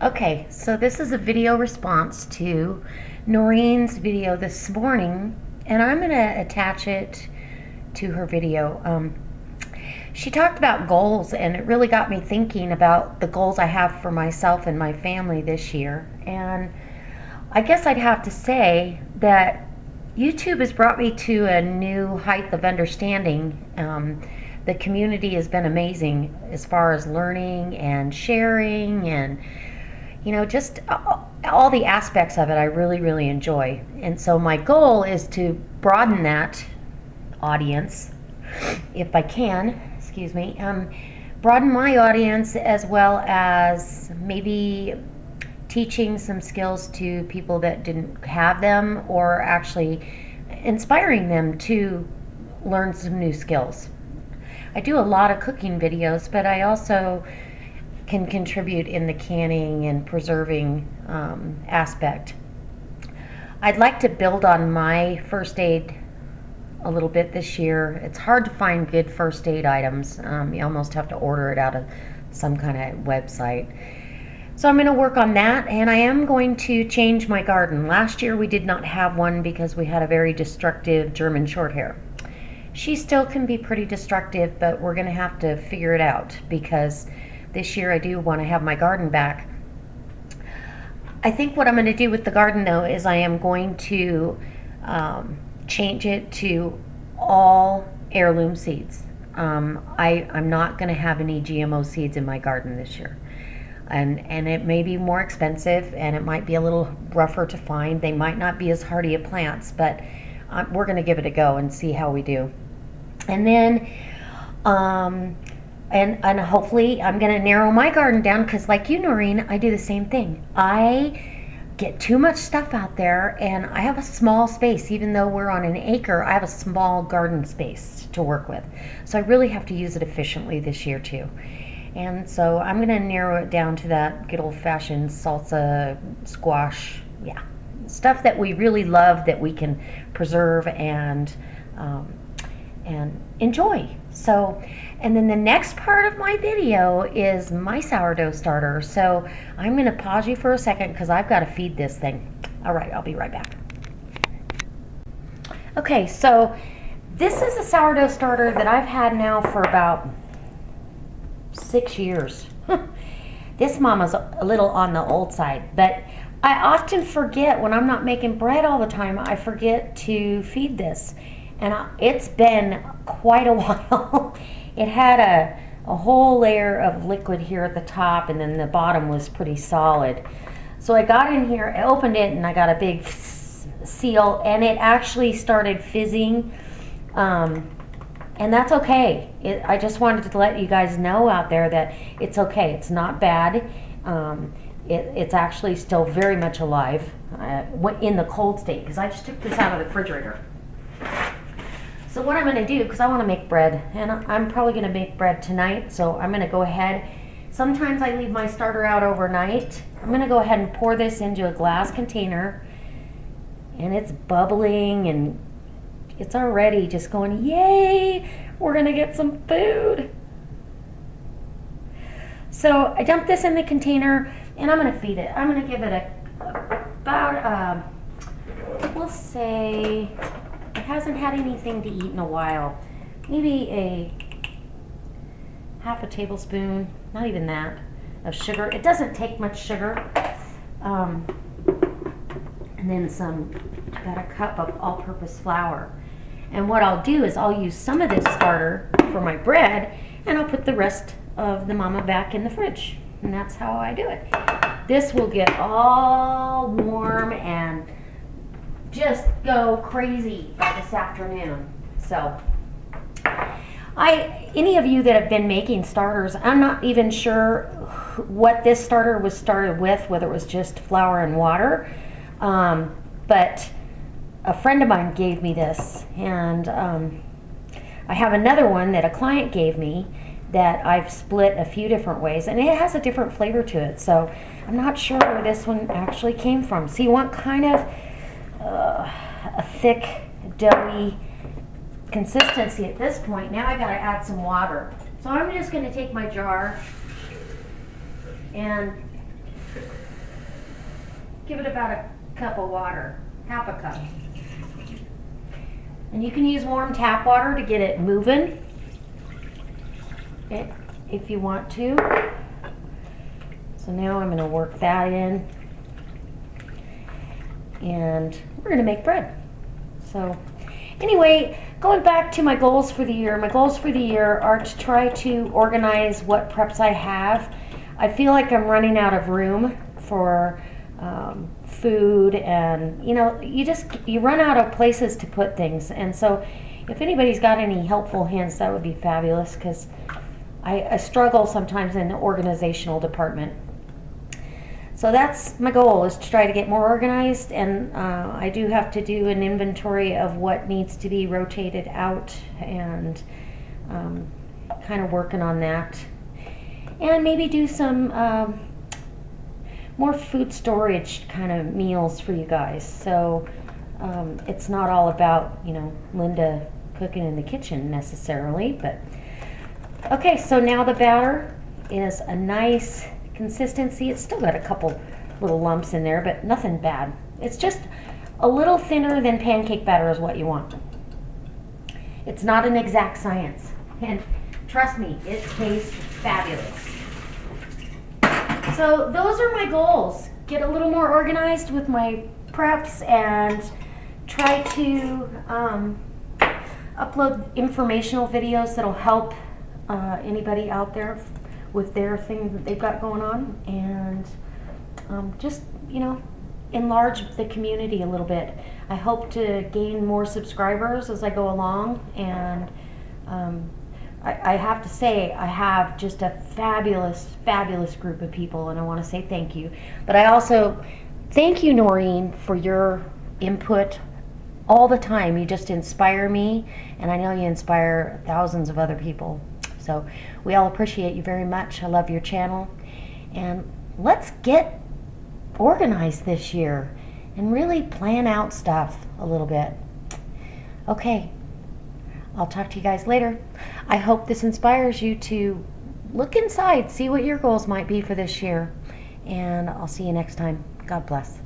Okay, so this is a video response to Noreen's video this morning, and I'm going to attach it to her video. She talked about goals, and it really got me thinking about the goals I have for myself and my family this year. And I guess I'd have to say that YouTube has brought me to a new height of understanding. The community has been amazing as far as learning and sharing and just all the aspects of it I really, really enjoy. And so my goal is to broaden that audience, if I can, broaden my audience, as well as maybe teaching some skills to people that didn't have them, or actually inspiring them to learn some new skills. I do a lot of cooking videos, but I also can contribute in the canning and preserving aspect. I'd like to build on my first aid a little bit this year. It's hard to find good first aid items. You almost have to order it out of some kind of website. So I'm going to work on that, and I am going to change my garden. Last year we did not have one because we had a very destructive German Shorthair. She still can be pretty destructive, but we're going to have to figure it out because this year I do want to have my garden back. I think what I'm going to do with the garden, though, is I am going to change it to all heirloom seeds. I'm not going to have any GMO seeds in my garden this year. And it may be more expensive, and it might be a little rougher to find. They might not be as hardy of plants, but we're going to give it a go and see how we do. And then and hopefully I'm going to narrow my garden down, because like you, Noreen, I do the same thing. I get too much stuff out there, and I have a small space. Even though we're on an acre, I have a small garden space to work with. So I really have to use it efficiently this year too. And so I'm going to narrow it down to that good old-fashioned salsa, squash, stuff that we really love, that we can preserve and enjoy. So, and then the next part of my video is my sourdough starter. So I'm going to pause you for a second because I've got to feed this thing. All right, I'll be right back. Okay, so this is a sourdough starter that I've had now for about 6 years. This mama's a little on the old side, but I often forget when I'm not making bread all the time. I forget to feed this, and it's been quite a while. It had a whole layer of liquid here at the top, and then the bottom was pretty solid. So I got in here, I opened it, and I got a big seal, and it actually started fizzing. And that's okay. I just wanted to let you guys know out there that it's okay. It's not bad. It's actually still very much alive in the cold state, because I just took this out of the refrigerator. So what I'm going to do, because I want to make bread, and I'm probably going to make bread tonight, so I'm going to go ahead. Sometimes I leave my starter out overnight. I'm going to go ahead and pour this into a glass container, and it's bubbling, and it's already just going, yay, we're going to get some food. So I dumped this in the container, and I'm going to feed it. I'm going to give it about, we'll say, it hasn't had anything to eat in a while. Maybe a half a tablespoon, not even that, of sugar. It doesn't take much sugar. And then about a cup of all-purpose flour. And what I'll do is I'll use some of this starter for my bread, and I'll put the rest of the mama back in the fridge. And that's how I do it. This will get all warm and just go crazy by this afternoon. So any of you that have been making starters, I'm not even sure what this starter was started with, whether it was just flour and water, but a friend of mine gave me this, and I have another one that a client gave me that I've split a few different ways, and it has a different flavor to it, so I'm not sure where this one actually came from. So you want kind of a thick, doughy consistency at this point. Now I gotta add some water. So I'm just gonna take my jar and give it about a cup of water, half a cup. And you can use warm tap water to get it moving if you want to. So now I'm going to work that in, and we're going to make bread. So anyway, going back to my goals for the year. My goals for the year are to try to organize what preps I have. I feel like I'm running out of room for food, and you run out of places to put things. And so if anybody's got any helpful hints, that would be fabulous, because I struggle sometimes in the organizational department. So that's my goal, is to try to get more organized, and I do have to do an inventory of what needs to be rotated out, and kind of working on that. And maybe do some more food storage kind of meals for you guys. So it's not all about, Linda cooking in the kitchen necessarily, but okay, so now the batter is a nice consistency. It's still got a couple little lumps in there, but nothing bad. It's just a little thinner than pancake batter is what you want. It's not an exact science, and trust me, it tastes fabulous. So those are my goals. Get a little more organized with my preps, and try to upload informational videos that'll help anybody out there with their thing that they've got going on, and just enlarge the community a little bit. I hope to gain more subscribers as I go along, and I have to say, I have just a fabulous group of people, and I want to say thank you. But I also thank you, Noreen, for your input all the time. You just inspire me, and I know you inspire thousands of other people. So we all appreciate you very much. I love your channel, and let's get organized this year and really plan out stuff a little bit. Okay, I'll talk to you guys later. I hope this inspires you to look inside, see what your goals might be for this year, and I'll see you next time. God bless.